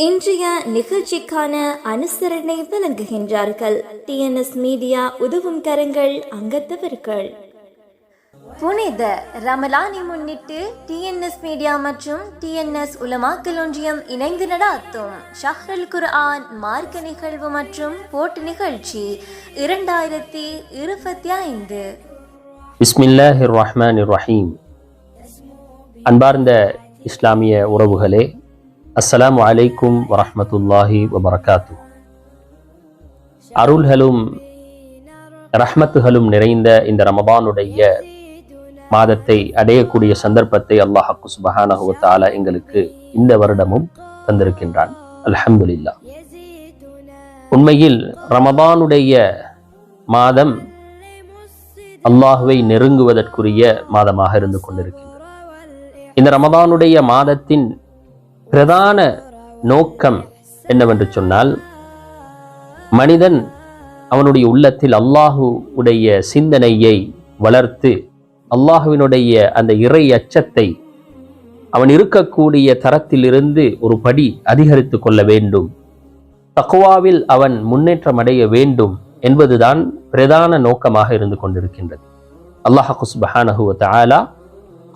இன்றைய நிகழ்ச்சிக்கான அனுசரணை வழங்குகின்றார்கள் டிஎன்எஸ் மீடியா உதவும் கரங்கள் அங்கத்தவர்கள். புனித ரமலானை முன்னிட்டு டிஎன்எஸ் மீடியா மற்றும் டிஎன்எஸ் உலமாக்கல் ஒன்றியம் இணைந்து நடாத்தும் ஷஹ்ருல் குர்ஆன் மார்க்க நிகழ்வு மற்றும் போட்டி நிகழ்ச்சி 2025. பிஸ்மில்லாஹிர் ரஹ்மானிர் ரஹீம். அன்பார்ந்த இஸ்லாமிய உறவுகளே, அஸ்ஸலாமு அலைக்கும் வரஹ்மத்துல்லாஹி வபரகாத்து. அருள்களும் ரஹ்மத்துகளும் நிறைந்த இந்த ரமதானுடைய மாதத்தை அடையக்கூடிய சந்தர்ப்பத்தை அல்லாஹ் சுப்ஹானஹு வ தஆலா எங்களுக்கு இந்த வருடமும் தந்திருக்கின்றான். அல்ஹம்துலில்லாஹ். உண்மையில் ரமதானுடைய மாதம் அல்லாஹுவை நெருங்குவதற்குரிய மாதமாக இருந்து கொண்டிருக்கின்றது. இந்த ரமதானுடைய மாதத்தின் பிரதான நோக்கம் என்னவென்று சொன்னால், மனிதன் அவனுடைய உள்ளத்தில் அல்லாஹுடைய சிந்தனையை வளர்த்து அல்லாஹுவினுடைய அந்த இறை அச்சத்தை அவன் இருக்கக்கூடிய தரத்திலிருந்து ஒரு படி அதிகரித்து கொள்ள வேண்டும், தக்வாவில் அவன் முன்னேற்றம் அடைய வேண்டும் என்பதுதான் பிரதான நோக்கமாக இருந்து கொண்டிருக்கின்றது. அல்லாஹ் சுப்ஹானஹு வ தஆலா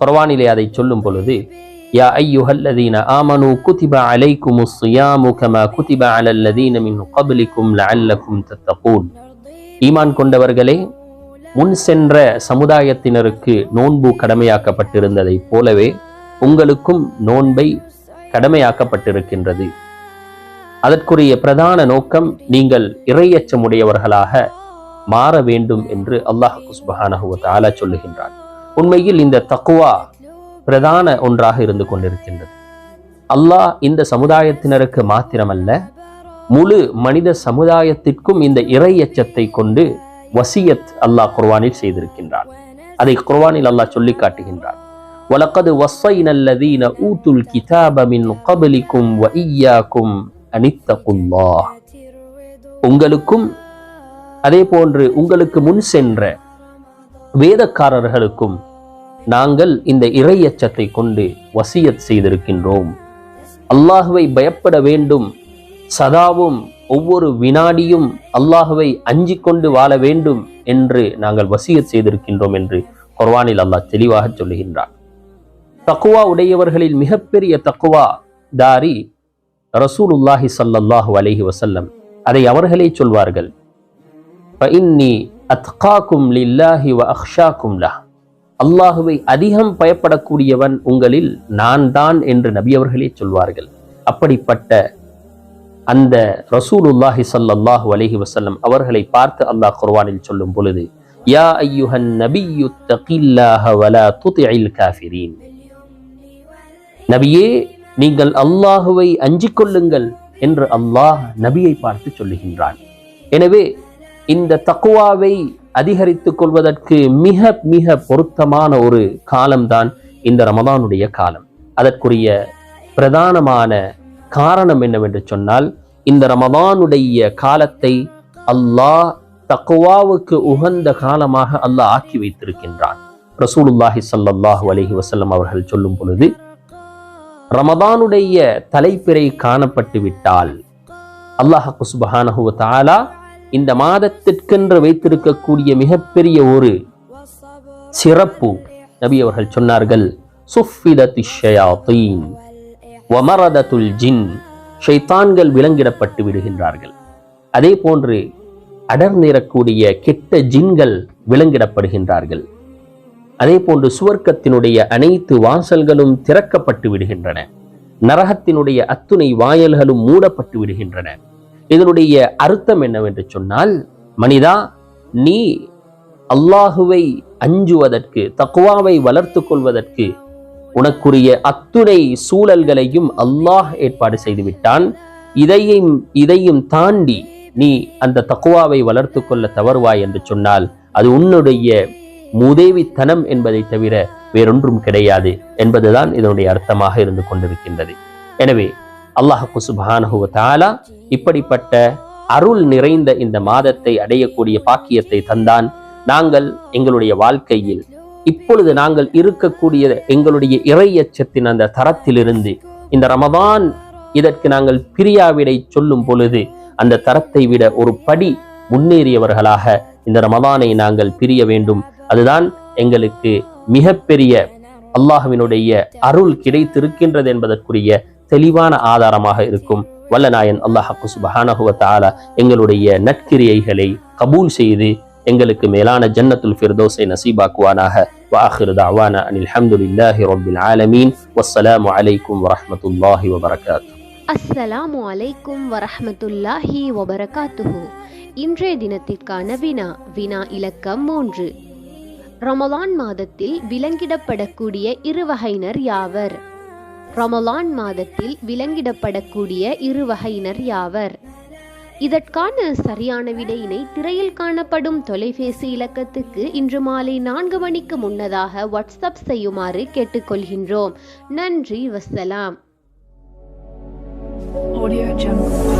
குர்ஆனிலே அதை சொல்லும் பொழுது, யா அய்யுஹல்லதீன ஆமனூ குதிப அலைக்குமுஸ் ஸியாமு கமா குதிப அலல்லதீன மின் கப்லிக்கும் லஅல்லக்கும் தத்தகூன். ஈமான் கொண்டவர்களே, முன் சென்ற சமுதாயத்தினருக்கு நோன்பு கடமையாக்கப்பட்டிருந்ததை போலவே உங்களுக்கும் நோன்பை கடமையாக்கப்பட்டிருக்கின்றது. அதற்குரிய பிரதான நோக்கம் நீங்கள் இறையச்சமுடையவர்களாக மாற வேண்டும் என்று அல்லாஹ் சுப்ஹானஹு வ தஆலா சொல்லுகின்றான். உண்மையில் இந்த தக்வா பிரதான ஒன்றாக இருந்து கொண்டிருக்கின்றது. அல்லாஹ் இந்த சமுதாயத்தினருக்கு மாத்திரமல்ல, முழு மனித சமுதாயத்திற்கும் இந்த இறையச்சத்தை கொண்டு வசியத் அல்லாஹ் குர்ஆனில் செய்திருக்கின்றான். அதை குர்ஆனில் அல்லாஹ் சொல்லி காட்டுகின்றான். வலகத் வஸ்ஸைனல்லதீன ஊதுல் கிதாப மின் கப்லிக்கும் வ இய்யாக்கும் அனித்தகுல்லாஹ். உங்களுக்கும் அதே போன்று உங்களுக்கு முன் சென்ற வேதக்காரர்களுக்கும் நாங்கள் இந்த இறையச்சத்தை கொண்டு வசியத் செய்திருக்கின்றோம். அல்லாஹுவை பயப்பட வேண்டும், சதாவும் ஒவ்வொரு வினாடியும் அல்லாஹுவை அஞ்சிக் கொண்டு வாழ வேண்டும் என்று நாங்கள் வசியத் செய்திருக்கின்றோம் என்று குர்ஆனில் அல்லாஹ் தெளிவாக சொல்லுகின்றான். தக்வா உடையவர்களில் மிகப்பெரிய தக்வா தாரி ரசூலுல்லாஹி ஸல்லல்லாஹு அலைஹி வஸல்லம். அதை அவர்களே சொல்வார்கள், ஃபஇன்னி அத்காக்கும் லில்லாஹி வ அக்ஷாக்கும் லஹ். அல்லாஹுவை அதிகம் பயப்படக்கூடியவன் உங்களில் நான் தான் என்று நபி அவர்களே சொல்வார்கள். அப்படிப்பட்ட அந்த ரசூலுல்லாஹி ஸல்லல்லாஹு அலைஹி வஸல்லம் அவர்களை பார்த்து அல்லாஹ் குர்ஆனில் சொல்லும் பொழுது, யா அய்யுஹன் நபிய்யு தகில்லாஹ வலா துதிஇல் காஃபிரீன். நபியே, நீங்கள் அல்லாஹுவை அஞ்சிக் கொள்ளுங்கள் என்று அல்லாஹ் நபியை பார்த்து சொல்லுகின்றான். எனவே இந்த தக்வாவை அதிகரித்துக் கொள்வதற்கு மிக மிக பொருத்தமான ஒரு காலம்தான் இந்த ரமதானுடைய காலம். அதற்குரிய பிரதானமான காரணம் என்னவென்று சொன்னால், இந்த ரமதானுடைய காலத்தை அல்லாஹ் தக்வாவுக்கு உகந்த காலமாக அல்லாஹ் ஆக்கி வைத்திருக்கின்றான். ரசூலுல்லாஹி ஸல்லல்லாஹு அலைஹி வஸல்லம் அவர்கள் சொல்லும் பொழுது, ரமதானுடைய தலைப்பிறை காணப்பட்டு விட்டால் அல்லாஹ் சுப்ஹானஹு வ தஆலா இந்த மாதத்திற்கென்று வைத்திருக்கக்கூடிய மிகப்பெரிய ஒரு சிறப்பு, நபி அவர்கள் சொன்னார்கள், சுஃபிதத்திஷ் ஷயாத்தீன் வ மரதத்துல் ஜின். ஷைத்தான்கள் விலங்கிடப்பட்டு விடுகின்றார்கள். அதே போன்று அடர் நிறக்கூடிய கெட்ட ஜின்கள் விலங்கிடப்படுகின்றார்கள். அதே போன்று சுவர்க்கத்தினுடைய அனைத்து வாசல்களும் திறக்கப்பட்டு விடுகின்றன. நரகத்தினுடைய அத்துணை வாயல்களும் மூடப்பட்டு விடுகின்றன. இதனுடைய அர்த்தம் என்னவென்று சொன்னால், மனிதா, நீ அல்லாஹுவை அஞ்சுவதற்கு, தக்வாவை வளர்த்து கொள்வதற்கு உனக்குரிய அத்துணை சூழல்களையும் அல்லாஹ் ஏற்பாடு செய்துவிட்டான். இதையும் தாண்டி நீ அந்த தக்வாவை வளர்த்து கொள்ள தவறுவாய் என்று சொன்னால் அது உன்னுடைய மூதேவித்தனம் என்பதை தவிர வேறொன்றும் கிடையாது என்பதுதான் இதனுடைய அர்த்தமாக இருந்து கொண்டிருக்கின்றது. எனவே அல்லாஹ் சுப்ஹானஹு வ தஆலா இப்படிப்பட்ட அருள் நிறைந்த இந்த மாதத்தை அடையக்கூடிய பாக்கியத்தை தந்தான். நாங்கள் எங்களுடைய வாழ்க்கையில் இப்பொழுது நாங்கள் இருக்கக்கூடிய எங்களுடைய இறையச்சத்தின் அந்த தரத்திலிருந்து இந்த ரமதான் இதற்கு நாங்கள் பிரியாவிடை சொல்லும் பொழுது அந்த தரத்தை விட ஒரு படி முன்னேறியவர்களாக இந்த ரமதானை நாங்கள் பிரிய வேண்டும். அதுதான் எங்களுக்கு மிகப்பெரிய அல்லாஹ்வினுடைய அருள் கிடைத்திருக்கின்றது என்பதற்குரிய தெளிவான ஆதாரமாக இருக்கும். வல்லநாயன் அல்லாஹ் சுப்ஹானஹு வ தஆலா எங்களுடைய நற்கிரியைகளை கபூல் செய்து எங்களுக்கு மேலான ஜன்னத்துல் ஃபிர்தௌஸை நசீபாக்குவானாக. வ ஆகிரு தஅவானா அனில் ஹம்துலில்லாஹி ரப்பில் ஆலமீன். வஸ்ஸலாமு அலைக்கும் வரஹ்மத்துல்லாஹி வ பரகாத்துஹு. அஸ்ஸலாமு அலைக்கும் வரஹ்மத்துல்லாஹி வபரகாத்துஹு. இன்றைய தினத்திற்கான வினா இலக்கம் 3. ரமலான் மாதத்தில் விலங்கிடப்படக்கூடிய இரு வகையினர் யாவர்? ரமலான் மாதத்தில் விலங்கிடப்படக்கூடிய இரு வகையினர் யாவர்? இதற்கான சரியான விடையினை திரையில் காணப்படும் தொலைபேசி இலக்கத்துக்கு இன்று மாலை 4 மணிக்கு முன்னதாக வாட்ஸ்அப் செய்யுமாறு கேட்டுக்கொள்கின்றோம். நன்றி, வஸ்ஸலாம். Audio Jungle.